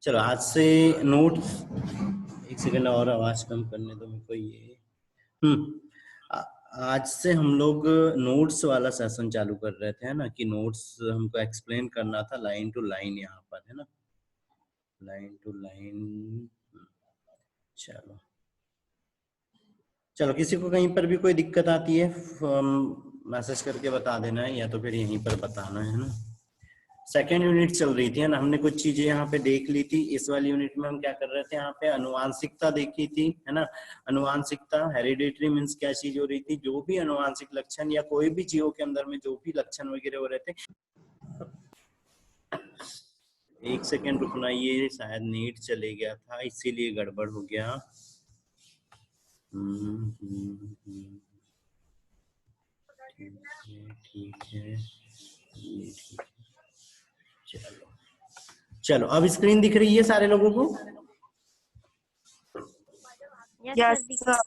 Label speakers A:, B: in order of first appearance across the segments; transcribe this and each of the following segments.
A: चलो आज से नोट्स, एक सेकंड और आवाज कम करने दो मेरे को ये। आज से हम लोग नोट्स वाला सेशन चालू कर रहे थे, है ना, कि नोट्स हमको एक्सप्लेन करना था लाइन टू लाइन, यहाँ पर है ना, लाइन टू लाइन। चलो चलो, किसी को कहीं पर भी कोई दिक्कत आती है मैसेज करके बता देना है, या तो फिर यहीं पर बताना है ना। सेकेंड यूनिट चल रही थी, है ना, हमने कुछ चीजें यहाँ पे देख ली थी। इस वाली यूनिट में हम क्या कर रहे थे, यहाँ पे अनुवांशिकता देखी थी, है ना। अनुवांशिकता, हेरिडिटरी मीन्स क्या चीज हो रही थी, जो भी अनुवांशिक लक्षण या कोई भी जीवों के अंदर में जो भी लक्षण वगैरह हो रहे थे। एक सेकेंड रुकना, ये शायद नेट चले गया था इसीलिए गड़बड़ हो गया। ठीक है, ये ठीक है। चलो चलो, अब स्क्रीन दिख रही है सारे लोगों को?
B: Yes sir.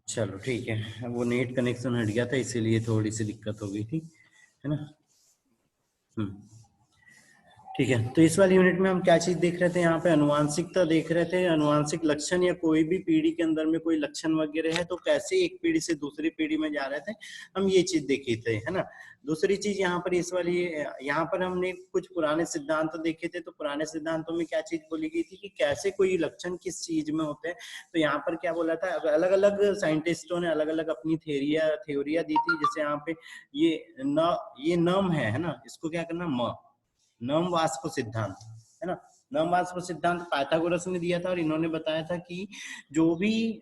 A: चलो ठीक है, वो नेट कनेक्शन हट गया था इसीलिए थोड़ी सी दिक्कत हो गई थी, है ना। ठीक है, तो इस वाली यूनिट में हम क्या चीज देख रहे थे, यहाँ पे अनुवांशिकता देख रहे थे। अनुवांशिक लक्षण या कोई भी पीढ़ी के अंदर में कोई लक्षण वगैरह है तो कैसे एक पीढ़ी से दूसरी पीढ़ी में जा रहे थे, हम ये चीज देखे थे, है ना। दूसरी चीज यहाँ पर इस वाली, यहाँ पर हमने कुछ पुराने सिद्धांत देखे थे। तो पुराने सिद्धांतों में क्या चीज बोली गई थी कि कैसे कोई लक्षण किस चीज में होते हैं। तो यहाँ पर क्या बोला था, अलग अलग साइंटिस्टों ने अलग अलग अपनी थ्योरिया दी थी। जैसे यहाँ पे ये नम है ना, इसको क्या करना, नम वाष्प सिद्धांत, है ना। नम वाष्प सिद्धांत पाइथागोरस ने दिया था, और इन्होंने बताया था कि जो भी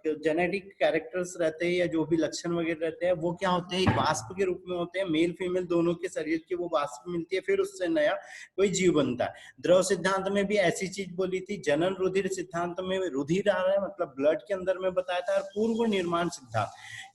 A: जेनेटिक कैरेक्टर्स रहते हैं या जो भी लक्षण वगैरह रहते हैं वो क्या होते हैं, एक वाष्प के रूप में होते हैं। मेल फीमेल दोनों के शरीर की वो वाष्प मिलती है, फिर उससे नया कोई जीव बनता है। द्रव सिद्धांत में भी ऐसी चीज बोली थी। जनन रुधिर सिद्धांत में रुधिर आ रहा है मतलब ब्लड के अंदर में बताया था। और पूर्व निर्माण सिद्धांत,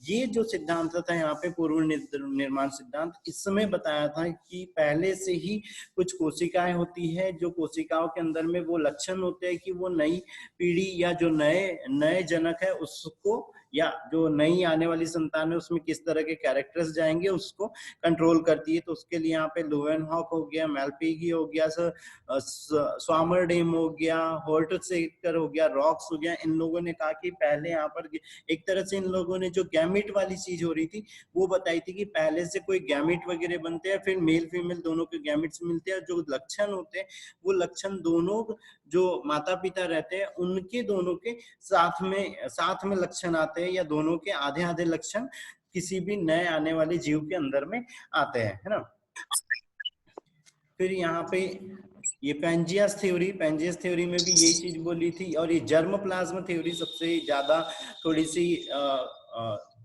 A: ये जो सिद्धांत था यहाँ पे पूर्व निर्माण सिद्धांत, इसमें बताया था कि पहले से ही कुछ कोशिकाएं होती है, जो कोशिकाओं के अंदर में वो लक्षण होते हैं कि वो नई पीढ़ी या जो नए नए जनक है उसको, या जो नई आने वाली संतान है उसमें किस तरह के कैरेक्टर्स जाएंगे उसको कंट्रोल करती है। तो उसके लिए यहाँ पे लुवेनहॉक हो गया, मेलपीगी हो गया, स्वामरडेम हो गया, होर्टसेकर हो गया, रॉक्स हो गया, इन लोगों ने कहा कि पहले यहाँ पर एक तरह से इन लोगों ने जो गैमिट वाली चीज हो रही थी वो बताई थी कि पहले से कोई गैमिट वगैरह बनते हैं, फिर मेल फीमेल दोनों के गैमिट्स मिलते हैं। जो लक्षण होते हैं वो लक्षण दोनों जो माता पिता रहते हैं उनके दोनों के साथ में लक्षण आते हैं, या दोनों के आधे आधे लक्षण किसी भी नए आने वाले जीव के अंदर में आते हैं, है ना। फिर यहाँ पे ये पेंजियस थ्योरी में भी यही चीज बोली थी। और ये जर्म प्लाज्मा थ्योरी सबसे ज्यादा थोड़ी सी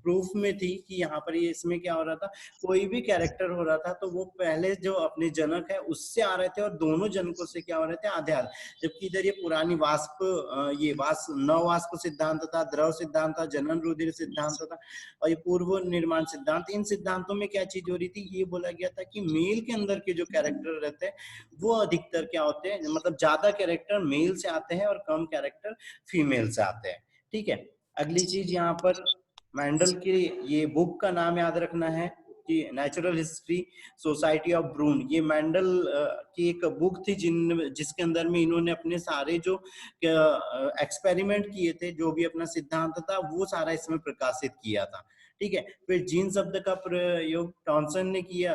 A: प्रूफ में थी कि यहाँ पर ये इसमें क्या हो रहा था, कोई भी कैरेक्टर हो रहा था तो वो पहले जो अपने जनक है उससे आ रहे थे, और दोनों जनकों से क्या हो रहे थे, आधे आधे। जबकि इधर ये पुरानी नव वाष्प सिद्धांत था, द्रव सिद्धांत था, जनन रुधिर सिद्धांत था, और ये पूर्व निर्माण सिद्धांत। इन सिद्धांतों में क्या चीज हो रही थी, ये बोला गया था कि मेल के अंदर के जो कैरेक्टर रहते हैं वो अधिकतर क्या होते हैं, मतलब ज्यादा कैरेक्टर मेल से आते हैं और कम कैरेक्टर फीमेल से आते हैं। ठीक है, अगली चीज यहाँ पर मैंडल की ये बुक का नाम याद रखना है कि नेचुरल हिस्ट्री सोसाइटी ऑफ ब्रून। ये मैंडल की एक बुक थी जिसके अंदर में इन्होंने अपने सारे जो एक्सपेरिमेंट किए थे, जो भी अपना सिद्धांत था वो सारा इसमें प्रकाशित किया था। ठीक है, फिर जीन शब्द का प्रयोग टॉनसन ने किया,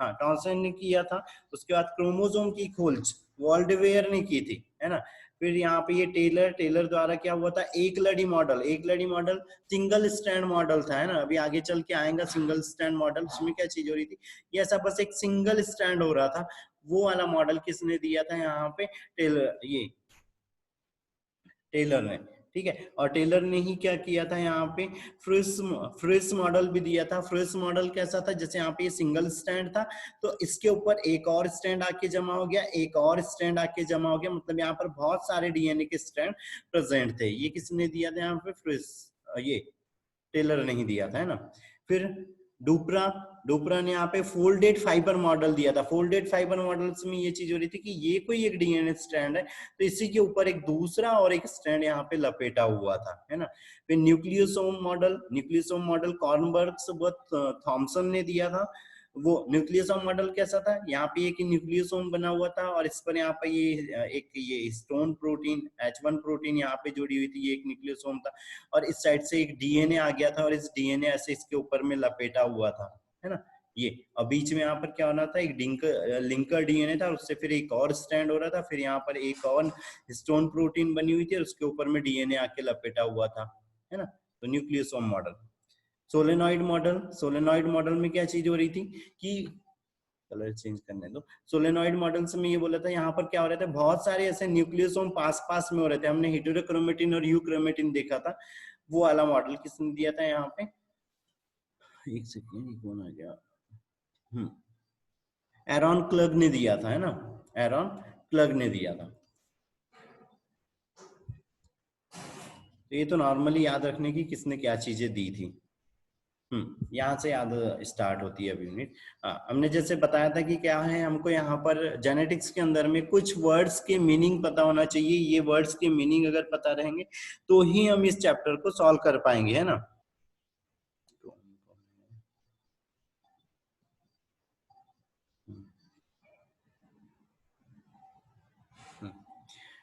A: टॉनसन ने किया था। उसके बाद क्रोमोसोम की खोज वॉल्डवेयर ने की थी, है ना। फिर यहाँ पे ये टेलर द्वारा क्या हुआ था, एक लड़ी मॉडल सिंगल स्टैंड मॉडल था, है ना। अभी आगे चल के आएगा सिंगल स्टैंड मॉडल। उसमें क्या चीज हो रही थी, ये ऐसा बस एक सिंगल स्टैंड हो रहा था। वो वाला मॉडल किसने दिया था यहाँ पे, टेलर ने। ठीक है, और टेलर ने ही क्या किया था यहाँ पे, फ्रिस मॉडल भी दिया था। फ्रिस मॉडल कैसा था, जैसे यहाँ पे ये सिंगल स्टैंड था तो इसके ऊपर एक और स्टैंड आके जमा हो गया, एक और स्टैंड आके जमा हो गया, मतलब यहाँ पर बहुत सारे डीएनए के स्टैंड प्रेजेंट थे। ये किसने दिया था यहाँ पे, फ्रिस, ये टेलर ने ही दिया था, है ना। फिर डुपरा ने यहाँ पे फोल्डेड फाइबर मॉडल दिया था। फोल्डेड फाइबर मॉडल्स में ये चीज हो रही थी कि ये कोई एक डीएनए स्ट्रैंड है तो इसी के ऊपर एक दूसरा और एक स्ट्रैंड यहाँ पे लपेटा हुआ था, है ना। फिर न्यूक्लियोसोम मॉडल कॉर्नबर्ग्स व थॉमसन ने दिया था। वो न्यूक्लियोसोम मॉडल कैसा था, यहाँ पे एक न्यूक्लियोसोम बना हुआ था और इस पर यहाँ पे ये एक ये स्टोन प्रोटीन H1 प्रोटीन यहाँ पे जुड़ी हुई थी, ये एक न्यूक्लियोसोम था और इस साइड से एक डीएनए आ गया था और इस डीएनए ऐसे इसके ऊपर में लपेटा हुआ था, है ना ये। और बीच में यहाँ पर क्या होना था, एक लिंकर डीएनए था, उससे फिर एक और स्टैंड हो रहा था, फिर यहाँ पर एक और स्टोन प्रोटीन बनी हुई थी और उसके ऊपर में डीएनए आके लपेटा हुआ था, है ना। तो nucleosome model. Solenoid model, solenoid model में क्या चीज हो रही थी कि कलर चेंज करने दो। सोलेनॉइड मॉडल्स में ये बोला था यहाँ पर क्या हो रहा था, बहुत सारे ऐसे न्यूक्लियोसोम पास पास में हो रहे थे। हमने हेटेरोक्रोमेटिन और यूक्रोमेटिन देखा था, वो वाला मॉडल किसने दिया था यहाँ पे, एक सेकेंड कौन आ गया, एरॉन क्लग ने दिया था, है ना, एरॉन क्लग ने दिया था। तो ये तो नॉर्मली याद रखने की किसने क्या चीजें दी थी। यहाँ से याद स्टार्ट होती है अब यूनिट। हमने जैसे बताया था कि क्या है, हमको यहाँ पर जेनेटिक्स के अंदर में कुछ वर्ड्स के मीनिंग पता होना चाहिए। ये वर्ड्स के मीनिंग अगर पता रहेंगे तो ही हम इस चैप्टर को सॉल्व कर पाएंगे, है ना।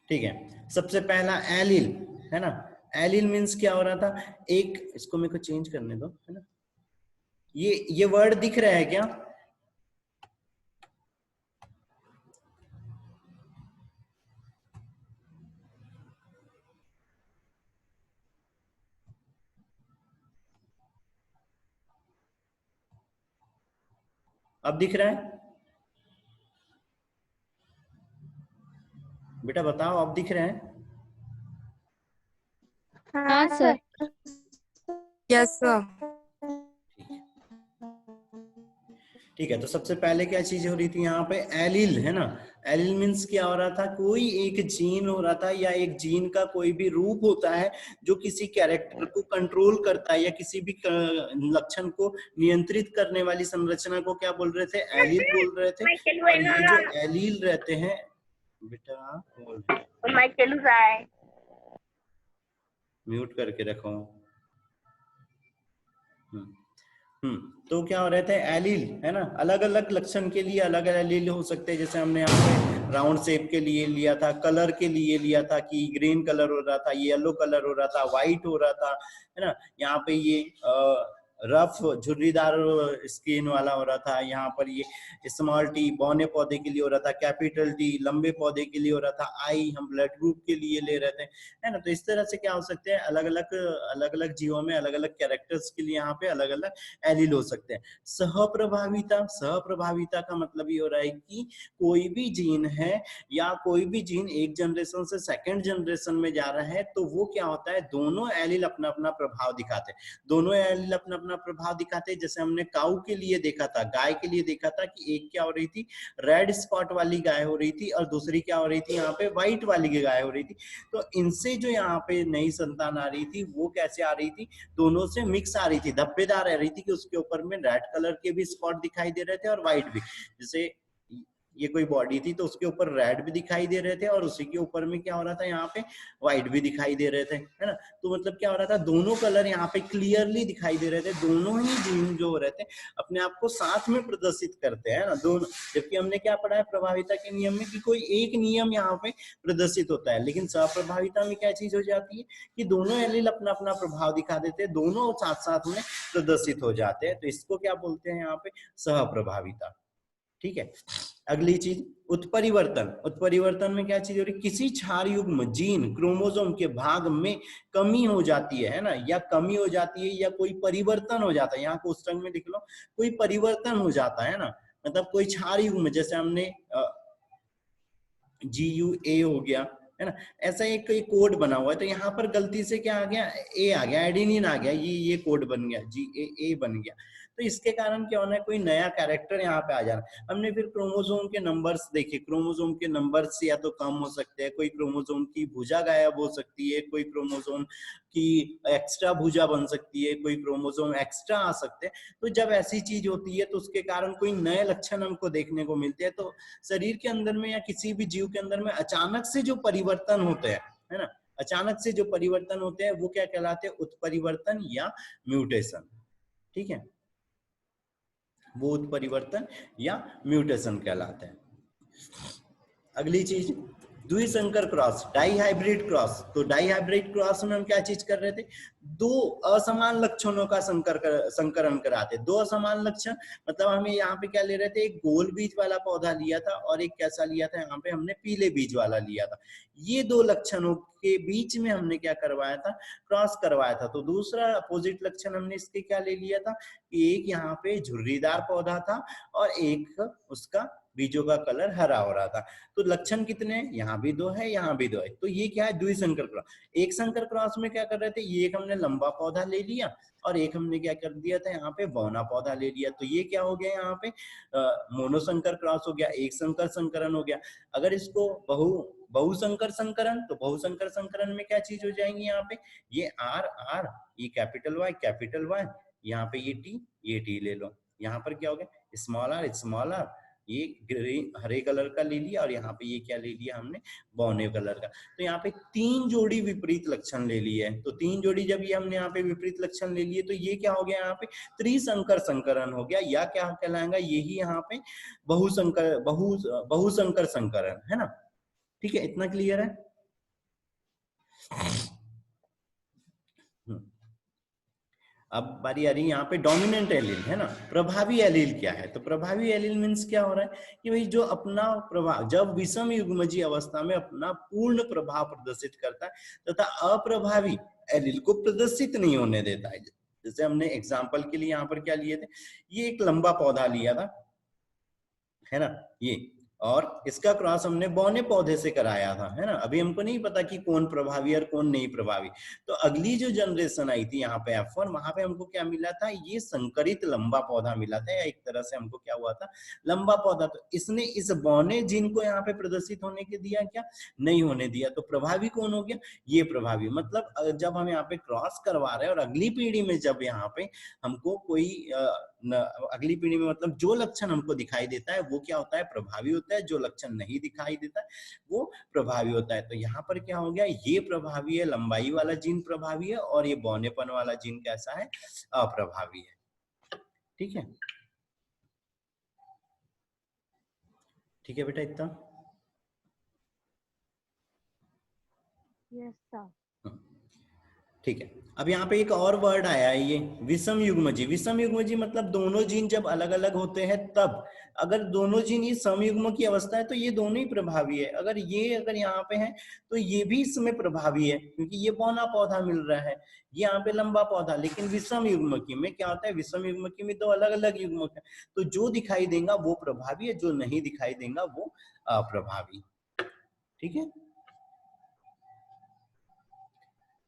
A: ठीक है, सबसे पहला एलिल, है ना। एलिल मीन्स क्या हो रहा था, एक इसको मेरे को चेंज करने दो, है ना। ये वर्ड दिख रहा है क्या, अब दिख रहा है बेटा, बताओ अब दिख रहा है।
B: हाँ सर।
C: Yes sir.
A: ठीक है, तो सबसे पहले क्या चीज हो रही थी यहाँ पे, एलिल, है ना। एलिल मीन्स क्या हो रहा था, कोई एक जीन हो रहा था या एक जीन का कोई भी रूप होता है जो किसी कैरेक्टर को कंट्रोल करता है या किसी भी लक्षण को नियंत्रित करने वाली संरचना को क्या बोल रहे थे, एलिल बोल रहे थे। और ये जो एलिल रहते हैं बेटा, म्यूट करके रखो। तो क्या हो रहे थे, एलील, है ना। अलग अलग लक्षण के लिए अलग अलग एलील हो सकते हैं। जैसे हमने यहाँ पे राउंड शेप के लिए लिया था, कलर के लिए लिया था कि ग्रीन कलर हो रहा था, येलो कलर हो रहा था, व्हाइट हो रहा था, है ना। यहाँ पे ये रफ झुर्रीदार स्किन वाला हो रहा था, यहाँ पर ये स्मॉल टी बौने पौधे के लिए हो रहा था, कैपिटल टी लंबे पौधे के लिए हो रहा था, आई हम ब्लड ग्रुप के लिए ले रहे थे, है ना। तो इस तरह से क्या हो सकते हैं, अलग अलग जीवों में अलग अलग कैरेक्टर्स के लिए यहाँ पे अलग अलग एलील हो सकते हैं। सहप्रभाविता, सहप्रभाविता का मतलब ये हो रहा है कि कोई भी जीन है या कोई भी जीन एक जनरेशन से सेकंड जनरेशन में जा रहा है तो वो क्या होता है, दोनों एलील अपना अपना प्रभाव दिखाते हैं, दोनों एलील अपना अपना प्रभाव दिखाते हैं। जैसे हमने काऊ के लिए देखा था, गाय के लिए देखा था कि एक क्या हो रही थी, रेड स्पॉट वाली गाय हो रही थी और दूसरी क्या हो रही थी, यहाँ पे व्हाइट वाली गाय हो रही थी। तो इनसे जो यहाँ पे नई संतान आ रही थी वो कैसे आ रही थी, दोनों से मिक्स आ रही थी, धब्बेदार आ रही थी कि उसके ऊपर में रेड कलर के भी स्पॉट दिखाई दे रहे थे और व्हाइट भी। जैसे ये कोई बॉडी थी तो उसके ऊपर रेड भी दिखाई दे रहे थे और उसी के ऊपर में क्या हो रहा था, यहाँ पे व्हाइट भी दिखाई दे रहे थे, है ना। तो मतलब क्या हो रहा था, दोनों कलर यहाँ पे क्लियरली दिखाई दे रहे थे, दोनों ही जीन जो हो रहे थे अपने आप को साथ में प्रदर्शित करते हैं ना दोनों। जबकि हमने क्या पढ़ा है प्रभाविता के नियम में कि कोई एक नियम यहाँ पे प्रदर्शित होता है, लेकिन सप्रभाविता में क्या चीज हो जाती है कि दोनों एलील अपना अपना प्रभाव दिखा देते हैं, दोनों साथ साथ में प्रदर्शित हो जाते हैं। तो इसको क्या बोलते हैं यहाँ पे, सहप्रभाविता। ठीक है, अगली चीज उत्परिवर्तन। उत्परिवर्तन में क्या चीज हो रही है, किसी क्षार युग्म जीन क्रोमोसोम के भाग में कमी हो जाती है ना, या कमी हो जाती है या कोई परिवर्तन हो जाता है। यहाँ क्वेश्चन में लिख लो कोई परिवर्तन हो जाता है ना, मतलब कोई क्षार युग्म, जैसे हमने GUA हो गया, है ना, ऐसा एक कोड बना हुआ है तो यहाँ पर गलती से क्या आ गया, ए आ गया, एडेनिन आ गया, ये कोड बन गया, GAA बन गया। तो इसके कारण क्या होना है, कोई नया कैरेक्टर यहाँ पे आ जाना। हमने फिर क्रोमोसोम के नंबर्स देखे, क्रोमोसोम के नंबर्स या तो कम हो सकते हैं, कोई क्रोमोसोम की भुजा गायब हो सकती है, कोई क्रोमोसोम की एक्स्ट्रा भुजा बन सकती है, कोई क्रोमोसोम एक्स्ट्रा आ सकते हैं। तो जब ऐसी चीज होती है तो उसके कारण कोई नए लक्षण हमको देखने को मिलते हैं। तो शरीर के अंदर में या किसी भी जीव के अंदर में अचानक से जो परिवर्तन होते हैं, है ना, अचानक से जो परिवर्तन होते हैं वो क्या कहलाते हैं, उत्परिवर्तन या म्यूटेशन। ठीक है, वो उत्परिवर्तन या म्यूटेशन कहलाते हैं। अगली चीज द्विसंकर क्रॉस, डाई हाइब्रिड क्रॉस। तो डाई हाइब्रिड क्रॉस में हम क्या चीज कर रहे थे, दो असमान लक्षणों का संकरण कराते। दो असमान लक्षण मतलब हमें यहाँ पे क्या ले रहे थे, एक गोल बीज वाला पौधा लिया था और एक कैसा लिया था, यहाँ पे हमने पीले बीज वाला लिया था। ये दो लक्षणों के बीच में हमने क्या करवाया था, क्रॉस करवाया था। तो दूसरा अपोजिट लक्षण हमने इसके क्या ले लिया था कि एक यहाँ पे झुर्रीदार पौधा था और एक उसका बीजों का कलर हरा हो रहा था। तो लक्षण कितने हैं, यहाँ भी दो है, यहाँ भी दो है। तो ये क्या है, द्विसंकर क्रॉस। एक संकर क्रॉस में क्या कर रहे थे, ये एक हमने लंबा पौधा ले लिया और एक हमने क्या कर दिया था, यहाँ पे बौना पौधा ले लिया। तो ये क्या हो गया, यहाँ पे मोनोसंकर क्रॉस हो गया, एक संकर संकरण हो गया। अगर इसको बहुसंकर संकरण, तो बहुसंकर संकरण में क्या चीज हो जाएंगी, यहाँ पे ये आर आर, ये कैपिटल वाई, यहाँ पे ये टी ले लो। यहाँ पर क्या हो गया, स्मॉल आर, ये ग्रीन हरे कलर का ले लिया और यहाँ पे ये क्या ले लिया हमने, बौने कलर का। तो यहाँ पे 3 जोड़ी विपरीत लक्षण ले लिए हैं। तो 3 जोड़ी जब ये हमने यहाँ पे विपरीत लक्षण ले लिए तो ये क्या हो गया, यहाँ पे त्रिसंकर संकरण हो गया, या क्या कहलाएगा, यही यहाँ पे बहुसंकर संकरण है ना। ठीक है, इतना क्लियर है। अब बारी आ रही है यहाँ पे डोमिनेंट एलील है ना, प्रभावी एलील क्या है। तो प्रभावी एलील मीन्स क्या हो रहा है कि भाई जो अपना प्रभाव जब विषम युग्मजीय अवस्था में अपना पूर्ण प्रभाव प्रदर्शित करता है तथा अप्रभावी एलील को प्रदर्शित नहीं होने देता है। जैसे हमने एग्जाम्पल के लिए यहाँ पर क्या लिए थे, ये एक लंबा पौधा लिया था है ना ये, और इसका क्रॉस हमने बौने पौधे से कराया था है ना। अभी हमको नहीं पता कि कौन प्रभावी और कौन नहीं प्रभावी। तो अगली जो जनरेशन आई थी यहाँ पे F1, वहां पे हमको क्या मिला था, ये संकरित लंबा पौधा मिला था, या एक तरह से हमको क्या हुआ था, लंबा पौधा। तो इसने इस बौने जीन को यहाँ पे प्रदर्शित होने के दिया, क्या नहीं होने दिया। तो प्रभावी कौन हो गया, ये प्रभावी। मतलब जब हम यहाँ पे क्रॉस करवा रहे हैं और अगली पीढ़ी में जब यहाँ पे हमको कोई अगली पीढ़ी में मतलब जो लक्षण हमको दिखाई देता है वो क्या होता है, प्रभावी होता है। जो लक्षण नहीं दिखाई देता है वो प्रभावी होता है। तो यहाँ पर क्या हो गया, ये प्रभावी है, लंबाई वाला जीन प्रभावी है, और ये बौनेपन वाला जीन कैसा है, अप्रभावी है। ठीक है, ठीक है बेटा, इतना
B: यस सर।
A: ठीक है। अब यहाँ पे एक और वर्ड आया है, ये विषम युग्मजीय। विषम युग्मजीय मतलब दोनों जीन जब अलग अलग होते हैं तब, अगर दोनों जीन ये समयुग्म की अवस्था है तो ये दोनों ही प्रभावी है। अगर यहाँ पे है तो ये भी इसमें प्रभावी है, क्योंकि ये बौना पौधा मिल रहा है, ये यहाँ पे लंबा पौधा। लेकिन विषम युग्मकी में क्या होता है, विषम युग्मकी में दो अलग अलग युग्मक है, तो जो दिखाई देगा वो प्रभावी है, जो नहीं दिखाई देगा वो अप्रभावी। ठीक है,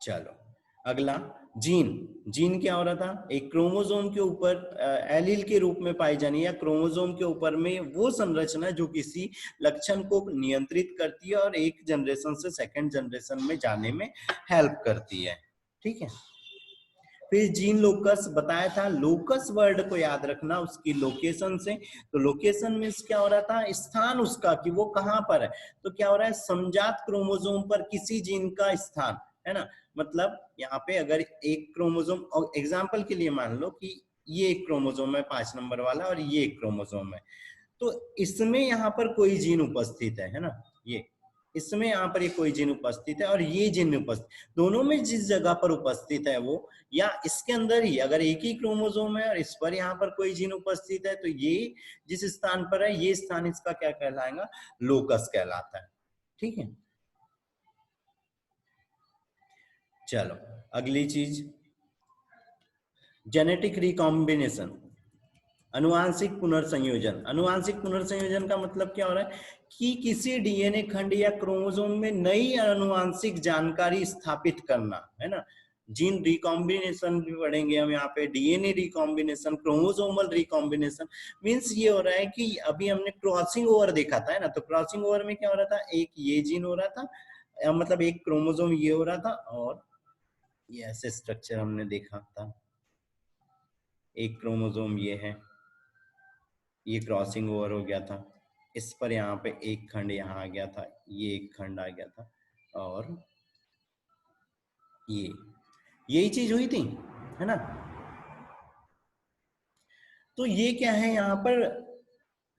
A: चलो अगला जीन। जीन क्या हो रहा था, एक क्रोमोसोम के ऊपर एलील के रूप में पाई जानी, या क्रोमोसोम के ऊपर में वो संरचना जो किसी लक्षण को नियंत्रित करती है और एक जनरेशन से सेकंड जनरेशन में जाने में हेल्प करती है। ठीक है, फिर जीन लोकस बताया था, लोकस वर्ड को याद रखना उसकी लोकेशन से। तो लोकेशन मीन्स क्या हो रहा था, स्थान उसका कि वो कहाँ पर है। तो क्या हो रहा है, समजात क्रोमोसोम पर किसी जीन का स्थान है ना। मतलब यहाँ पे अगर एक क्रोमोसोम, और एग्जाम्पल के लिए मान लो कि ये एक क्रोमोसोम है 5 नंबर वाला और ये एक क्रोमोसोम है, तो इसमें यहाँ पर कोई जीन उपस्थित है ना, ये इसमें यहाँ पर ये कोई जीन उपस्थित है और ये जीन उपस्थित, दोनों में जिस जगह पर उपस्थित है वो, या इसके अंदर ही अगर एक ही क्रोमोसोम है और इस पर यहाँ पर कोई जीन उपस्थित है, तो ये जिस स्थान पर है ये स्थान इसका क्या कहलाएगा, लोकस कहलाता है। ठीक है, चलो अगली चीज, जेनेटिक रिकॉम्बिनेशन, अनुवांशिक पुनर्संयोजन। अनुवांशिक पुनर्संयोजन का मतलब क्या हो रहा है कि किसी डीएनए खंड या क्रोमोसोम में नई अनुवांशिक जानकारी स्थापित करना है ना। जीन रिकॉम्बिनेशन भी पढ़ेंगे हम यहाँ पे, DNA recombination, chromosomal recombination. Means ये हो रहा है कि अभी हमने क्रॉसिंग ओवर देखा था है ना, तो क्रॉसिंग ओवर में क्या हो रहा था, एक ये जीन हो रहा था, मतलब एक क्रोमोसोम ये हो रहा था और ये ऐसे स्ट्रक्चर हमने देखा था, एक क्रोमोसोम ये है, ये क्रॉसिंग ओवर हो गया था, इस पर यहाँ पे एक खंड यहाँ आ गया था, ये एक खंड आ गया था, और यही चीज हुई थी है ना। तो ये क्या है यहाँ पर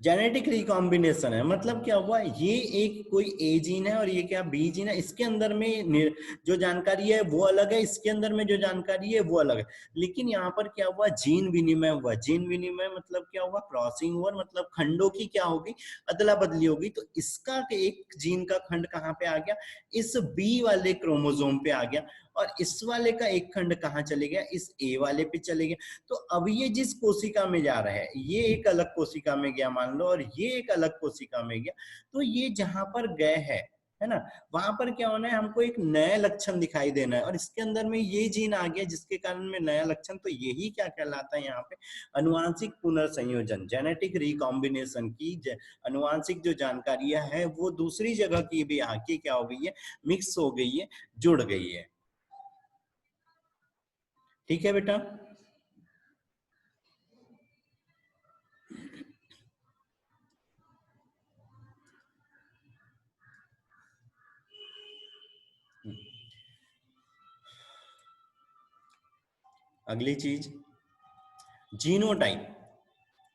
A: जेनेटिक रिकॉम्बिनेशन है। मतलब क्या हुआ, ये एक कोई ए जीन है और ये क्या बी जीन है, इसके अंदर में जो जानकारी है वो अलग है, इसके अंदर में जो जानकारी है वो अलग है। लेकिन यहाँ पर क्या हुआ, जीन विनिमय हुआ। जीन विनिमय मतलब क्या हुआ, क्रॉसिंग हुआ, मतलब खंडों की क्या होगी, अदला बदली होगी। तो इसका एक जीन का खंड कहाँ पे आ गया, इस बी वाले क्रोमोसोम पे आ गया, और इस वाले का एक खंड कहाँ चले गया, इस ए वाले पे चले गया। तो अब ये जिस कोशिका में जा रहा है, ये एक अलग कोशिका में गया मान लो, और ये एक अलग कोशिका में गया। तो ये जहां पर गए है ना, वहां पर क्या होना है, हमको एक नया लक्षण दिखाई देना है, और इसके अंदर में ये जीन आ गया जिसके कारण में नया लक्षण। तो यही क्या कहलाता है यहाँ पे, अनुवांशिक पुनर्संयोजन, जेनेटिक रिकॉम्बिनेशन की अनुवांशिक जो जानकारियां है वो दूसरी जगह की भी आके क्या हो गई है, मिक्स हो गई है, जुड़ गई है। ठीक है बेटा। अगली चीज, जीनोटाइप।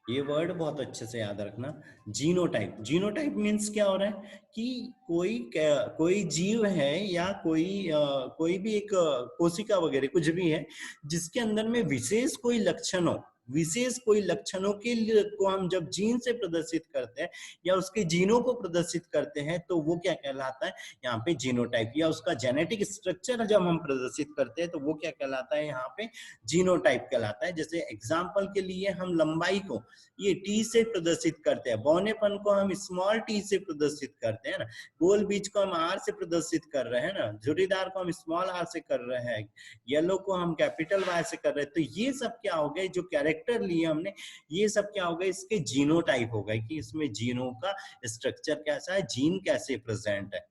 A: ये वर्ड बहुत अच्छे से याद रखना, जीनोटाइप। जीनोटाइप मीन्स क्या हो रहा है कि कोई जीव है या कोई भी एक कोशिका वगैरह कुछ भी है जिसके अंदर में विशेष कोई लक्षण हो, विशेष कोई लक्षणों को हम जब जीन से प्रदर्शित करते हैं या उसके जीनों को प्रदर्शित करते हैं तो वो क्या कहलाता है यहाँ पे, जीनोटाइप। या उसका जेनेटिक स्ट्रक्चर जब हम प्रदर्शित करते हैं तो वो क्या कहलाता है यहाँ पे, जीनोटाइप कहलाता है। जैसे एग्जाम्पल के लिए हम लंबाई को ये टी से प्रदर्शित करते हैं, बौनेपन को हम स्मॉल टी से प्रदर्शित करते हैं ना, गोल बीज को हम आर से प्रदर्शित कर रहे हैं ना, झुर्रीदार को हम स्मॉल आर से कर रहे हैं, येलो को हम कैपिटल वाई से कर रहे हैं। तो ये सब क्या हो गए, जो कैरेक्टर लिए हमने, ये सब क्या हो गए, इसके जीनोटाइप हो गए कि इसमें जीनों का स्ट्रक्चर कैसा है, जीन कैसे प्रेजेंट है।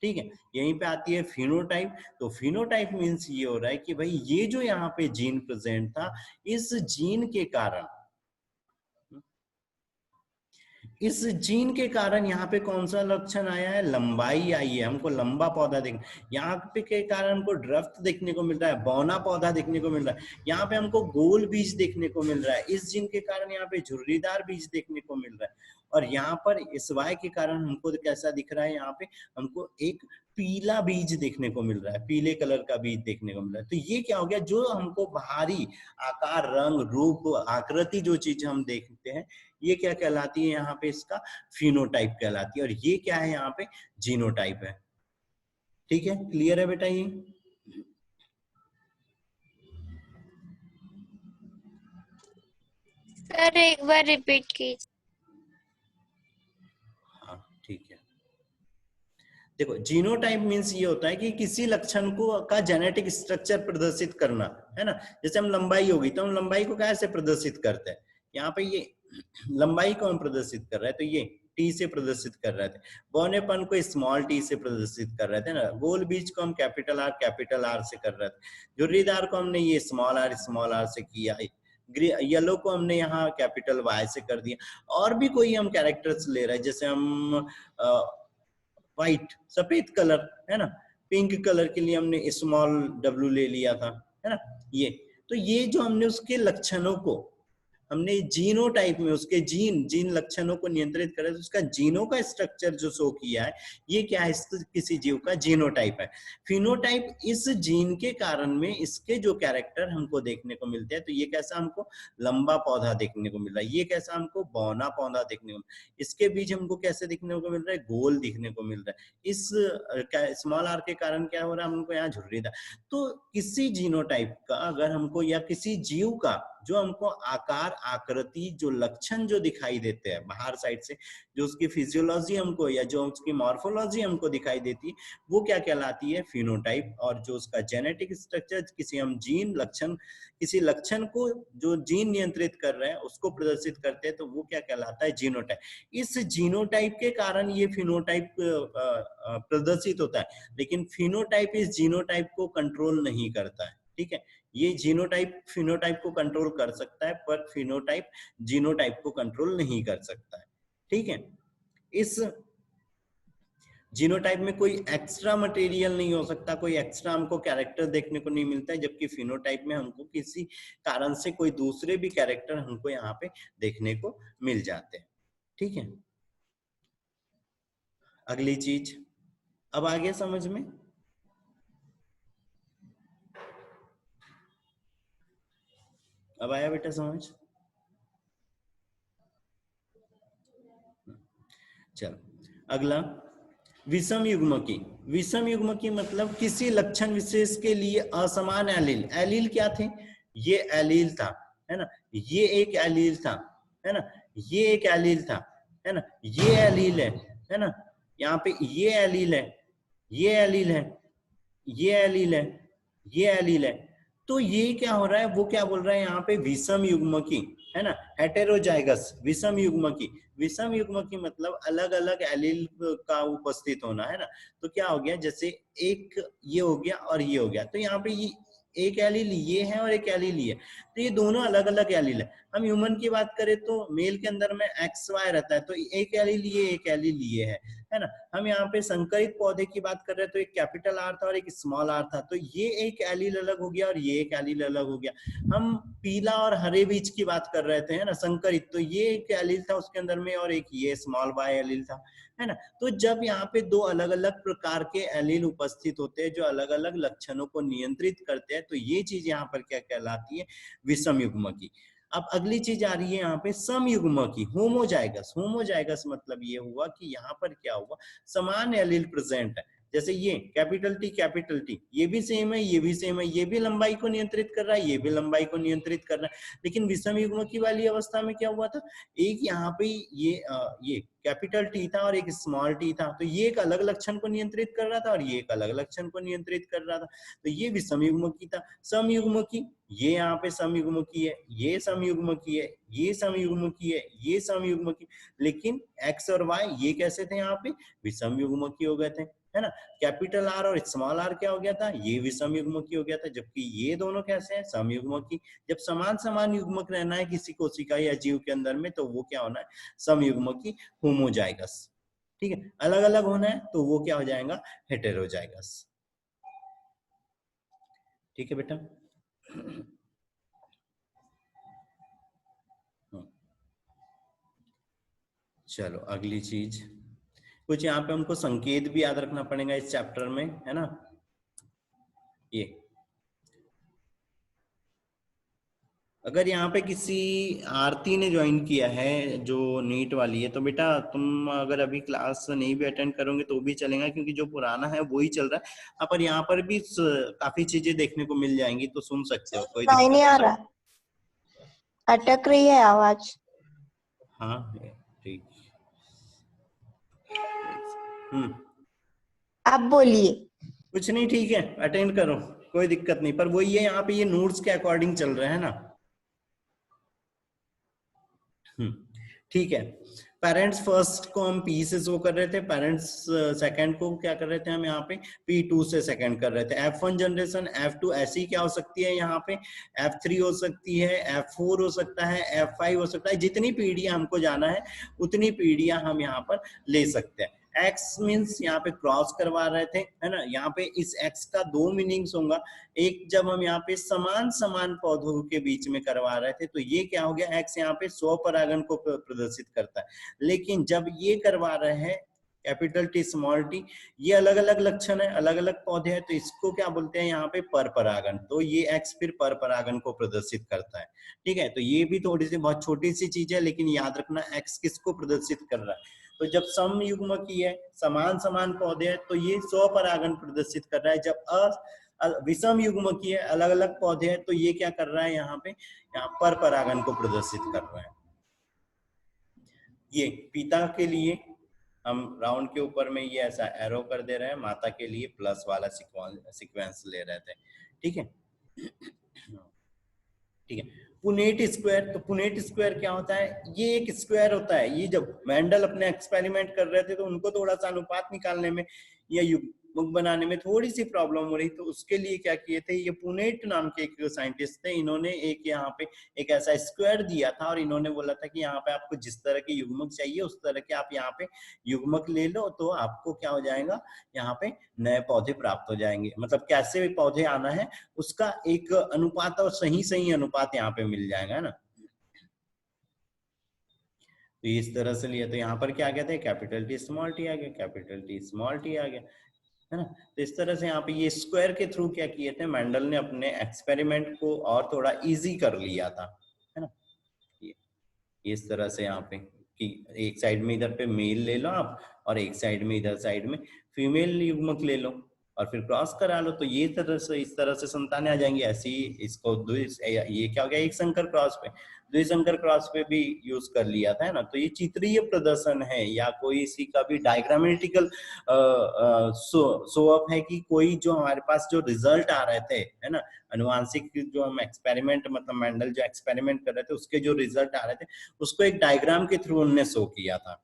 A: ठीक है, यहीं पे आती है फिनोटाइप। तो फिनोटाइप मीन्स ये हो रहा है कि भाई ये जो यहाँ पे जीन प्रेजेंट था, इस जीन के कारण, इस जीन के कारण यहाँ पे कौन सा लक्षण आया है, लंबाई आई है, हमको लंबा पौधा देखने, यहाँ पे के कारण हमको ड्रफ्ट देखने को मिल रहा है, बौना पौधा देखने को मिल रहा है, यहाँ पे हमको गोल बीज देखने को मिल रहा है, इस जीन के कारण यहाँ पे झुर्रीदार बीज देखने को मिल रहा है, और यहाँ पर इस वाय के कारण हमको कैसा दिख रहा है, यहाँ पे हमको एक पीला बीज देखने को मिल रहा है, पीले कलर का बीज देखने को मिल रहा है। तो ये क्या हो गया, जो हमको बाहरी आकार, रंग, रूप, आकृति जो चीज हम देखते हैं, ये क्या कहलाती है यहाँ पे, इसका फिनोटाइप कहलाती है, और ये क्या है यहाँ पे, जीनोटाइप है। ठीक है, क्लियर है बेटा ये।
B: सर एक बार रिपीट कीजिए।
A: हाँ ठीक है, देखो जीनोटाइप मीन्स ये होता है कि किसी लक्षण को का जेनेटिक स्ट्रक्चर प्रदर्शित करना, है ना। जैसे हम लंबाई होगी तो हम लंबाई को कैसे प्रदर्शित करते हैं, यहाँ पे ये लंबाई को हम प्रदर्शित कर रहे हैं तो ये टी से प्रदर्शित कर रहे थे, बौनेपन को स्मॉल टी से प्रदर्शित कर रहे थे ना, गोल बीज को हम कैपिटल आर से कर रहे थे, झुर्रीदार को हमने ये स्मॉल आर से किया, येलो को हमने यहाँ कैपिटल वाई से कर दिया। और भी कोई हम कैरेक्टर्स ले रहे हैं, जैसे हम व्हाइट, सफेद कलर, है ना, पिंक कलर के लिए हमने स्मॉल डब्ल्यू ले लिया था, है ना। ये तो ये जो हमने उसके लक्षणों को हमने जीनोटाइप में उसके जीन लक्षणों को नियंत्रित करे, तो उसका जीनों का स्ट्रक्चर जो शो किया है, ये क्या है, किसी जीव का जीनोटाइप है। फिनोटाइप इस जीन के कारण में इसके जो कैरेक्टर हमको देखने को मिलते हैं, तो ये कैसा हमको लंबा पौधा देखने को मिल रहा है, ये कैसा हमको बौना पौधा देखने को, इसके बीच हमको कैसे देखने को मिल रहा है, गोल दिखने को मिल रहा है। इस स्मॉल आर के कारण क्या हो रहा है, हमको यहाँ झुर्रीदार। तो किसी जीनोटाइप का अगर हमको, या किसी जीव का जो हमको आकार, आकृति, जो लक्षण जो दिखाई देते हैं बाहर साइड से, जो उसकी फिजियोलॉजी हमको या जो उसकी मॉर्फोलॉजी हमको दिखाई देती है, वो क्या कहलाती है, फिनोटाइप। और जो उसका जेनेटिक स्ट्रक्चर, किसी हम जीन लक्षण, किसी लक्षण को जो जीन नियंत्रित कर रहे हैं उसको प्रदर्शित करते हैं, तो वो क्या कहलाता है, जीनोटाइप। इस जीनोटाइप के कारण ये फिनोटाइप प्रदर्शित होता है, लेकिन फिनोटाइप इस जीनोटाइप को कंट्रोल नहीं करता है। ठीक है, ये जीनोटाइप फिनोटाइप को कंट्रोल कर सकता है, पर फिनोटाइप जीनोटाइप को कंट्रोल नहीं कर सकता है। ठीक है, इस जीनोटाइप में कोई एक्स्ट्रा मटेरियल नहीं हो सकता, कोई एक्स्ट्रा हमको कैरेक्टर देखने को नहीं मिलता है, जबकि फिनोटाइप में हमको किसी कारण से कोई दूसरे भी कैरेक्टर हमको यहाँ पे देखने को मिल जाते हैं। ठीक है, अगली चीज अब आ गया समझ में? अब आया बेटा समझ? चलो अगला, विषम युग्मकी। विषम युग्मकी मतलब किसी लक्षण विशेष के लिए असमान एलील। एलील क्या थे? ये एलील था, है ना, ये एक एलील था, है ना, ये एक एलील था, है ना, ये एलील है ना, यहाँ पे ये एलील है, ये एलील है, ये एलील है, ये एलील है। तो ये क्या हो रहा है, वो क्या बोल रहा है यहाँ पे, विषम युग्मकी, है ना, हेटेरोजाइगस विषम युग्मकी। विषम युग्मकी मतलब अलग अलग एलील का उपस्थित होना, है ना। तो क्या हो गया, जैसे एक ये हो गया और ये हो गया, तो यहाँ पे ये एक एलील ये है और एक एलील ये, तो ये दोनों अलग अलग एलील है। हम ह्यूमन की बात करें तो मेल के अंदर में एक्स वाई रहता है, तो एक एलील ये एक एलील ये है ना। हम यहाँ पे संकरित पौधे की बात कर रहे हैं तो एक कैपिटल आर था और एक स्मॉल आर था, तो ये एक एलील अलग हो गया और ये एक एलील अलग हो गया। हम पीला और हरे बीज की बात कर रहे थे, है ना, संकरित, तो ये एक एलील था उसके अंदर में और एक ये स्मॉल वाई एलील था, है ना। तो जब यहाँ पे दो अलग अलग प्रकार के एलील उपस्थित होते हैं जो अलग अलग लक्षणों को नियंत्रित करते हैं, तो ये चीज यहाँ पर क्या कहलाती है, विषम युग्मकी। अब अगली चीज आ रही है यहाँ पे समयुग्मकी, होमोजाइगस। होमोजाइगस मतलब ये हुआ कि यहाँ पर क्या हुआ, समान एलील प्रेजेंट है। जैसे ये कैपिटल टी, ये भी सेम है, ये भी सेम है, ये भी लंबाई को नियंत्रित कर रहा है, ये भी लंबाई को नियंत्रित कर रहा है। लेकिन विषम युग्मकी वाली अवस्था में क्या हुआ था, एक यहाँ पे ये कैपिटल टी था और एक स्मॉल टी था, तो ये एक अलग लक्षण को नियंत्रित कर रहा था और ये एक अलग लक्षण को नियंत्रित कर रहा था, तो ये विषम युग्मकी था। समयुग्मकी, ये यहाँ पे समयुग्मकी है, ये समयुग्मकी है, ये समयुग्मकी है, ये समयुग्मकी, लेकिन एक्स और वाई ये कैसे थे, यहाँ पे विषम युग्मकी हो गए थे, है ना। कैपिटल आर और स्मॉल आर क्या हो गया था, ये विषम युग्मकी हो गया था, जबकि ये दोनों कैसे हैं, समयुग्मकी। जब समान समान युग्मक रहना है किसी कोशिका या जीव के अंदर में, तो वो क्या होना है, समयुग्मकी, होमोजाइगस। ठीक है, अलग अलग होना है तो वो क्या हो जाएगा, हेटेरोजाइगस। ठीक है बेटा। चलो अगली चीज, कुछ यहाँ पे हमको संकेत भी याद रखना पड़ेगा इस चैप्टर में, है ना। ये अगर यहाँ पे किसी आरती ने ज्वाइन किया है जो नीट वाली है, तो बेटा तुम अगर अभी क्लास नहीं भी अटेंड करोगे तो भी चलेगा, क्योंकि जो पुराना है वही चल रहा है। पर यहाँ पर भी काफी चीजें देखने को मिल जाएंगी, तो सुन सकते हो, कोई दिक्कत
B: नहीं आ रहा, अटक रही है आवाज।
A: हाँ ठीक।
B: आप बोलिए।
A: कुछ नहीं, ठीक है, अटेंड करो, कोई दिक्कत नहीं। पर वही है, यहाँ पे ये नोट्स के अकॉर्डिंग चल रहा है ना। ठीक है। पेरेंट्स फर्स्ट को हम पी से शो कर रहे थे, पेरेंट्स सेकंड को क्या कर रहे थे हम यहाँ पे P2 से सेकंड कर रहे थे। F1 जनरेशन, F2 ऐसी क्या हो सकती है यहाँ पे, F3 हो सकती है, F4 हो सकता है, F5 हो सकता है। जितनी पीढ़ियां हमको जाना है उतनी पीढ़ियां हम यहाँ पर ले सकते हैं। X मीन्स यहाँ पे क्रॉस करवा रहे थे, है ना। यहाँ पे इस X का दो मीनिंग्स होगा, एक जब हम यहाँ पे समान समान पौधों के बीच में करवा रहे थे तो ये क्या हो गया, X यहाँ पे स्वपरागन को प्रदर्शित करता है। लेकिन जब ये करवा रहे हैं कैपिटल टी स्मॉल टी, ये अलग अलग लक्षण है, अलग अलग पौधे हैं, तो इसको क्या बोलते हैं यहाँ पे परपरागन। तो ये एक्स फिर परपरागन को प्रदर्शित करता है। ठीक है, तो ये भी थोड़ी सी बहुत छोटी सी चीज है, लेकिन याद रखना एक्स किसको प्रदर्शित कर रहा है। तो जब सम युग्मकी है, समान समान पौधे हैं, तो ये स्वपरागन प्रदर्शित कर रहा है। जब विषम युग्मकी है, अलग अलग पौधे हैं, तो ये क्या कर रहा है यहाँ पे, यहाँ परपरागन को प्रदर्शित कर रहा है। ये पिता के लिए हम राउंड के ऊपर में ये ऐसा एरो कर दे रहे हैं, माता के लिए प्लस वाला सीक्वेंस ले रहे थे। ठीक है, ठीक है। पुनेट स्क्वायर, तो पुनेट स्क्वायर क्या होता है, ये एक स्क्वायर होता है। ये जब मेंडल अपने एक्सपेरिमेंट कर रहे थे तो उनको थोड़ा सा अनुपात निकालने में या युग्मक बनाने में थोड़ी सी प्रॉब्लम हो रही, तो उसके लिए क्या किए थे, ये पुनेट नाम के एक साइंटिस्ट थे, इन्होंने एक यहाँ पे एक ऐसा स्क्वायर दिया था और इन्होंने बोला था कि यहाँ पे आपको जिस तरह के युग्मक चाहिए उस तरह के आप यहाँ पे युग्मक ले लो, तो आपको क्या हो जाएगा, यहाँ पे नए पौधे प्राप्त हो जाएंगे। मतलब कैसे पौधे आना है उसका एक अनुपात और सही अनुपात यहाँ पे मिल जाएगा, है ना। तो इस तरह से लिया, तो यहाँ पर क्या कहते हैं, कैपिटल टी स्मॉल टी आ गया, कैपिटल टी स्मॉल टी आ गया, है ना। तो इस तरह से यहाँ पे ये स्क्वायर के थ्रू क्या किए थे, मेंडल ने अपने एक्सपेरिमेंट को और थोड़ा इजी कर लिया था, है ना। ये इस तरह से यहाँ पे कि एक साइड में इधर पे मेल ले लो आप और एक साइड में इधर साइड में फीमेल युग्मक ले लो और फिर क्रॉस करा लो, तो ये तरह से इस तरह से संतानें आ जाएंगी। ऐसी इसको ये क्या हो गया, एक संकर क्रॉस पे, द्विसंकर क्रॉस पे भी यूज कर लिया था, है ना। तो ये चित्रीय प्रदर्शन है या कोई इसी का भी डायग्रामेटिकल शो अप है कि कोई जो हमारे पास जो रिजल्ट आ रहे थे, है ना, अनुवांशिक जो हम एक्सपेरिमेंट मतलब मेंडल जो एक्सपेरिमेंट कर रहे थे उसके जो रिजल्ट आ रहे थे उसको एक डायग्राम के थ्रू उन्होंने शो किया था।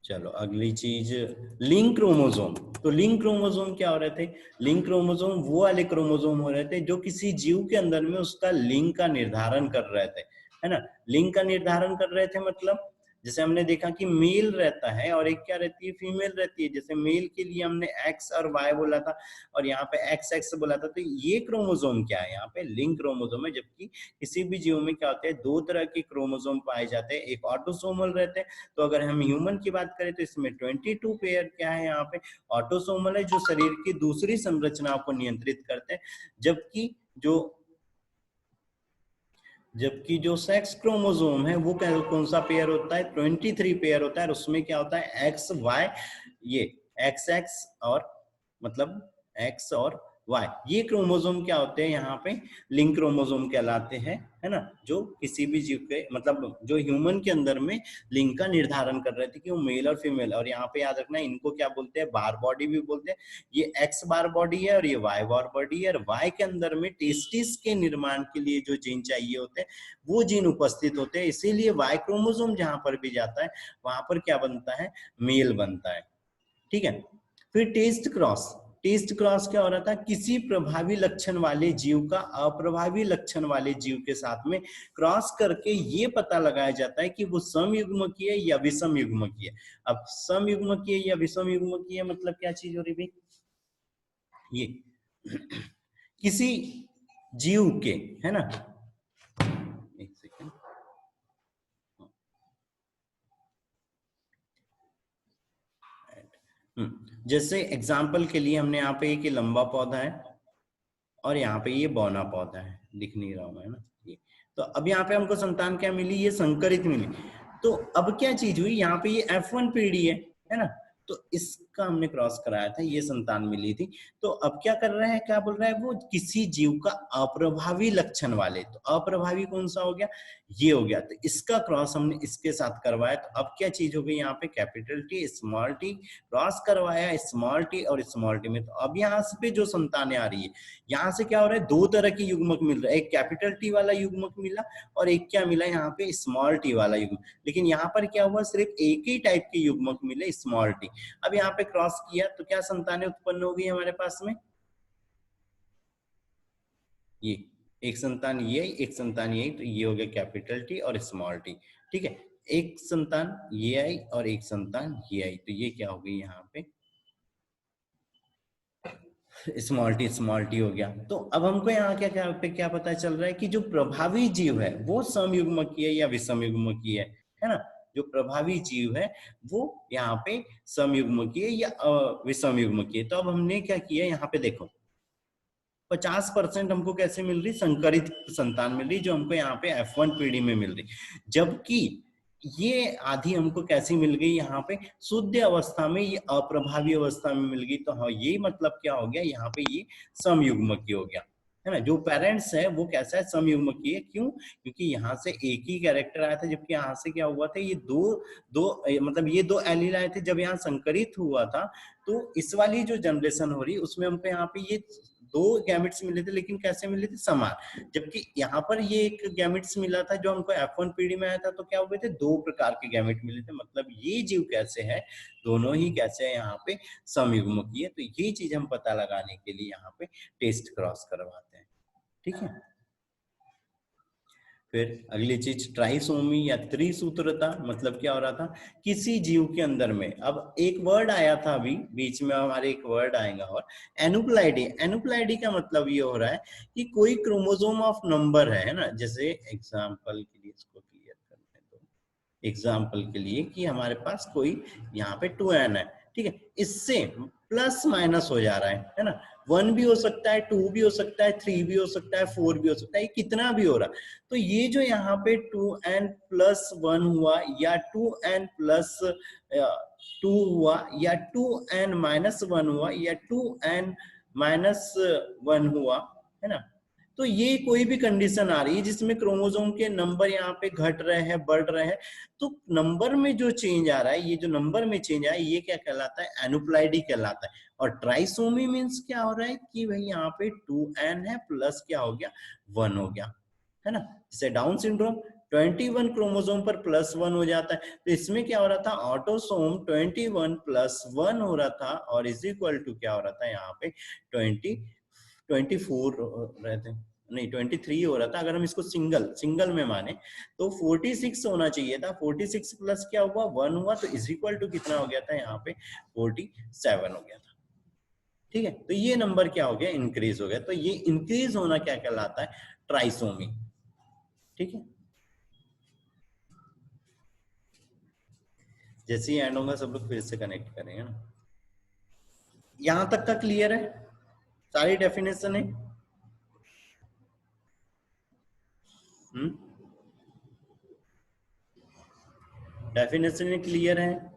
A: चलो अगली चीज, लिंक क्रोमोसोम। तो लिंक क्रोमोसोम क्या हो रहे थे, लिंक क्रोमोसोम वो वाले क्रोमोसोम हो रहे थे जो किसी जीव के अंदर में उसका लिंक का निर्धारण कर रहे थे, है ना। लिंक का निर्धारण कर रहे थे मतलब जैसे हमने देखा कि मेल रहता है और एक क्या रहती है, फीमेल रहती है। जैसे मेल के लिए हमने एक्स और वाई बोला था और यहाँ पे एक्स एक्स बोला था, तो ये क्रोमोसोम क्या है, यहाँ पे लिंक क्रोमोसोम है। जबकि किसी भी जीव में क्या होते हैं, दो तरह के क्रोमोसोम पाए जाते हैं, एक ऑटोसोमल रहते हैं। तो अगर हम ह्यूमन की बात करें तो इसमें 22 पेयर क्या है, यहाँ पे ऑटोसोमल है जो शरीर की दूसरी संरचनाओं को नियंत्रित करते हैं, जबकि जो सेक्स क्रोमोसोम है वो कौन सा पेयर होता है, 23 पेयर होता है। और उसमें क्या होता है, एक्स वाई, ये एक्स एक्स और मतलब एक्स और वाई, ये क्रोमोसोम क्या होते हैं, यहाँ पे लिंक क्रोमोसोम कहलाते हैं, है ना। जो किसी भी जीव के मतलब जो ह्यूमन के अंदर में लिंक का निर्धारण कर रहे थे कि वो मेल और फीमेल। और यहाँ पे याद रखना इनको क्या बोलते हैं, बार बॉडी भी बोलते हैं। ये एक्स बार बॉडी है और ये वाई बार बॉडी है। और वाई के अंदर में टेस्टिस के निर्माण के लिए जो जीन चाहिए होते हैं वो जीन उपस्थित होते हैं, इसीलिए वाई क्रोमोसोम जहां पर भी जाता है वहां पर क्या बनता है, मेल बनता है, ठीक है। फिर टेस्ट क्रॉस, टेस्ट क्रॉस क्या हो रहा था, किसी प्रभावी लक्षण वाले जीव का अप्रभावी लक्षण वाले जीव के साथ में क्रॉस करके ये पता लगाया जाता है कि वो समयुग्मकीय है या विषमयुग्मकीय है। अब समयुग्मकीय या विषमयुग्मकीय मतलब क्या चीज हो रही भाई, ये किसी जीव के, है ना, एक सेकेंड, जैसे एग्जाम्पल के लिए हमने यहाँ पे एक लंबा पौधा है और यहाँ पे ये बौना पौधा है, दिख नहीं रहा है ना ये। तो अब यहाँ पे हमको संतान क्या मिली, ये संकरित मिली। तो अब क्या चीज हुई, यहाँ पे ये F1 पीढ़ी है ना, तो इसका हमने क्रॉस कराया था, ये संतान मिली थी। तो अब क्या कर रहा है, क्या बोल रहा है, वो किसी जीव का अप्रभावी लक्षण वाले, तो अप्रभावी कौन सा हो गया, ये हो गया। तो इसका क्रॉस हमने इसके साथ करवाया। तो अब क्या चीज हो गई, यहाँ पे capital T small T cross करवाया स्मॉल टी और स्मॉल टी में। तो अब यहाँ पे जो संतानें आ रही है, यहाँ से क्या हो रहा है, दो तरह की युग्मक मिल रहा है, एक कैपिटल टी वाला युग्मक मिला और एक क्या मिला यहाँ पे, स्मॉल टी वाला युग्मक। लेकिन यहाँ पर क्या हुआ, सिर्फ एक ही टाइप के युग्मक मिले, स्मॉल टी। अब यहाँ पे क्रॉस किया तो क्या संतानें उत्पन्न हो गई हमारे पास में, ये एक संतान ये, एक संतान ये, तो ये हो गया कैपिटल टी और स्मॉल टी, ठीक है। एक संतान ये आई और एक संतान ये आई, तो ये क्या हो गई, यहाँ पे स्मॉल टी हो गया। तो अब हमको यहाँ क्या पता चल रहा है कि जो प्रभावी जीव है वो समयुग्मकीय या विषमयुग्मकीय है ना। जो प्रभावी जीव है वो यहाँ पे समयुग्मकीय या विषमयुग्मकीय। तो अब हमने क्या किया, यहाँ पे देखो 50% हमको कैसे मिल रही, संकरित संतान मिल रही, जो हमको यहाँ पे F1 पीढ़ी में मिल रही। जबकि ये आधी हमको कैसी मिल गई, यहाँ पे शुद्ध अवस्था में, ये अप्रभावी अवस्था में मिल गई। तो हाँ, ये मतलब क्या हो गया, यहाँ पे ये समयुग्मकीय हो गया, है ना। जो पेरेंट्स है वो कैसा है, समयुग्मकीय। क्यों, क्योंकि यहाँ से एक ही कैरेक्टर आया था, जबकि यहाँ से क्या हुआ था, ये मतलब ये दो एलील आए थे जब यहाँ संकरित हुआ था। तो इस वाली जो जनरेशन हो रही उसमें हमको यहाँ पे ये दो गैमेट्स मिले थे, लेकिन कैसे मिले थे? समान। जबकि यहाँ पर ये एक गैमेट्स मिला था जो हमको F1 पीढ़ी में आया था, तो क्या हुए थे? दो प्रकार के गैमेट मिले थे। मतलब ये जीव कैसे है, दोनों ही कैसे है यहाँ पे समयुग्मकीय। तो ये चीज हम पता लगाने के लिए यहाँ पे टेस्ट क्रॉस करवाते हैं। ठीक है। फिर अगली चीज ट्राइसोमी या त्रिसूत्रता, मतलब क्या हो रहा था? किसी जीव के अंदर में, अब एक वर्ड आया था अभी बीच में, हमारे एक वर्ड आएगा और एनुप्लाइडी। एनुप्लाइडी का मतलब ये हो रहा है कि कोई क्रोमोसोम ऑफ नंबर है ना, जैसे एग्जाम्पल के लिए इसको क्लियर करते हैं, तो एग्जाम्पल के लिए कि हमारे पास कोई यहाँ पे 2n है, ठीक है, इससे प्लस माइनस हो जा रहा है ना, 1 भी हो सकता है, 2 भी हो सकता है, 3 भी हो सकता है, 4 भी हो सकता है, कितना भी हो रहा। तो ये जो यहाँ पे 2n प्लस 1 हुआ या 2n प्लस 2 हुआ या 2n माइनस 1 हुआ या 2n माइनस 1 हुआ, है ना, तो ये कोई भी कंडीशन आ रही है जिसमें क्रोमोसोम के नंबर यहाँ पे घट रहे हैं, बढ़ रहे हैं, तो नंबर में जो चेंज आ रहा है, ये जो नंबर में चेंज आया है, ये क्या कहलाता है? एनुप्लाइडी कहलाता है। और ट्राइसोमी मीन्स क्या हो रहा है कि भाई यहाँ पे 2n है प्लस क्या हो गया? 1 हो गया, है ना। जैसे डाउन सिंड्रोम 21 क्रोमोसोम पर प्लस 1 हो जाता है, तो इसमें क्या हो रहा था? ऑटोसोम 21 प्लस 1 हो रहा था और इज इक्वल टू क्या हो रहा था यहाँ पे? 24 रहते हैं, नहीं 23 हो रहा था। अगर हम इसको सिंगल में माने तो 46 होना चाहिए था, 46 प्लस क्या हुआ? 1 हुआ, तो इज इक्वल टू कितना हो गया था यहाँ पे? 47 हो गया था। ठीक है, तो ये नंबर क्या हो गया? इंक्रीज हो गया। तो ये इंक्रीज होना क्या कहलाता है? ट्राइसोमी। ठीक है, जैसे ही एंड होगा सब लोग फिर से कनेक्ट करेंगे ना। यहां तक का क्लियर है? सारी डेफिनेशन है? डेफिनेशन क्लियर है?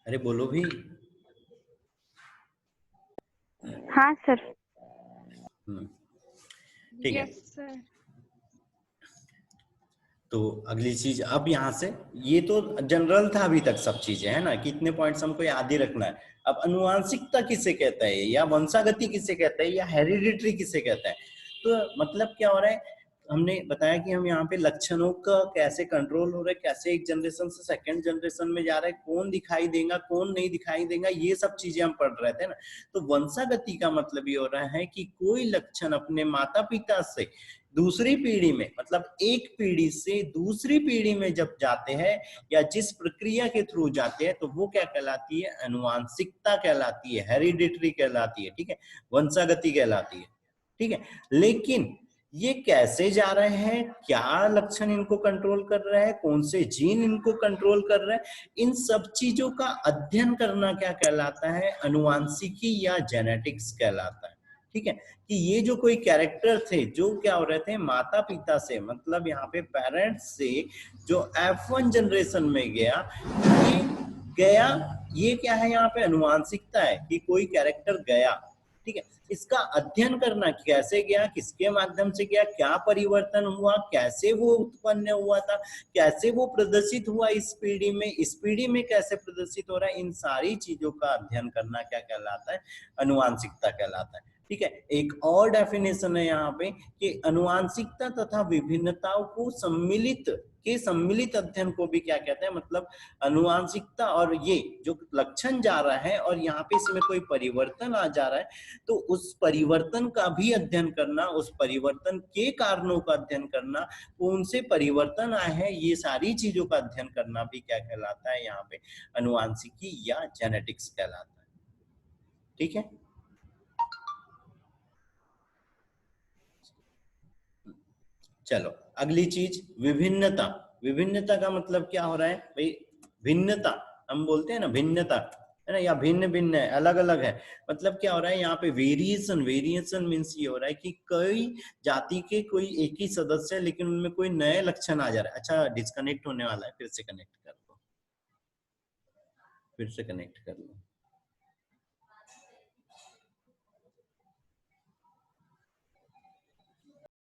A: अरे बोलो भी।
B: हाँ सर।
A: ठीक है। तो अगली चीज अब यहाँ से, ये तो जनरल था अभी तक सब चीजें, है ना, कितने पॉइंट्स हमको याद ही रखना है। अब अनुवांशिकता किसे कहता है, या वंशागति किसे कहता है, या हेरिडिटरी किसे कहता है? तो मतलब क्या हो रहा है, हमने बताया कि हम यहाँ पे लक्षणों का कैसे कंट्रोल हो रहा है, कैसे एक जनरेशन से सेकंड जनरेशन में जा रहा है, कौन दिखाई देगा कौन नहीं दिखाई देगा, ये सब चीजें हम पढ़ रहे थे ना। तो वंशागति का मतलब ये हो रहा है कि कोई लक्षण अपने माता पिता से दूसरी पीढ़ी में, मतलब एक पीढ़ी से दूसरी पीढ़ी में जब जाते हैं या जिस प्रक्रिया के थ्रू जाते हैं, तो वो क्या कहलाती है? अनुवांशिकता कहलाती है, हेरिडिटरी कहलाती है। ठीक है, वंशागति कहलाती है। ठीक है, लेकिन ये कैसे जा रहे हैं, क्या लक्षण इनको कंट्रोल कर रहे हैं, कौन से जीन इनको कंट्रोल कर रहे हैं, इन सब चीजों का अध्ययन करना क्या कहलाता है? अनुवांशिकी या जेनेटिक्स कहलाता है। ठीक है, कि ये जो कोई कैरेक्टर थे जो क्या हो रहे थे, माता पिता से, मतलब यहाँ पे पेरेंट्स से जो F1 जनरेशन में गया, ये क्या है? यहाँ पे अनुवांशिकता है कि कोई कैरेक्टर गया। ठीक है, इसका अध्ययन करना, कैसे गया, किसके माध्यम से गया, क्या परिवर्तन हुआ, कैसे वो उत्पन्न हुआ था, कैसे वो प्रदर्शित हुआ इस पीढ़ी में कैसे प्रदर्शित हो रहा है, इन सारी चीजों का अध्ययन करना क्या कहलाता है? अनुवांशिकता कहलाता है। ठीक है, एक और डेफिनेशन है यहाँ पे कि अनुवांशिकता तथा विभिन्नताओं को सम्मिलित अध्ययन को भी क्या कहते हैं? मतलब अनुवांशिकता और ये जो लक्षण जा रहा है और यहाँ पे इसमें कोई परिवर्तन आ जा रहा है, तो उस परिवर्तन का भी अध्ययन करना, उस परिवर्तन के कारणों का अध्ययन करना, कौन से परिवर्तन आए हैं, ये सारी चीजों का अध्ययन करना भी क्या कहलाता है? यहाँ पे अनुवांशिकी या जेनेटिक्स कहलाता है। ठीक है, चलो अगली चीज विभिन्नता। विभिन्नता का मतलब क्या हो रहा है भाई? भिन्नता, हम बोलते हैं ना भिन्नता, है ना, या भिन्न भिन्न है, अलग अलग है। मतलब क्या हो रहा है यहाँ पे? वेरिएशन मीन्स ये हो रहा है कि कई जाति के कोई एक ही सदस्य है, लेकिन उनमें कोई नए लक्षण आ जा रहा है। अच्छा, डिस्कनेक्ट होने वाला है, फिर से कनेक्ट कर लो, फिर से कनेक्ट कर लो।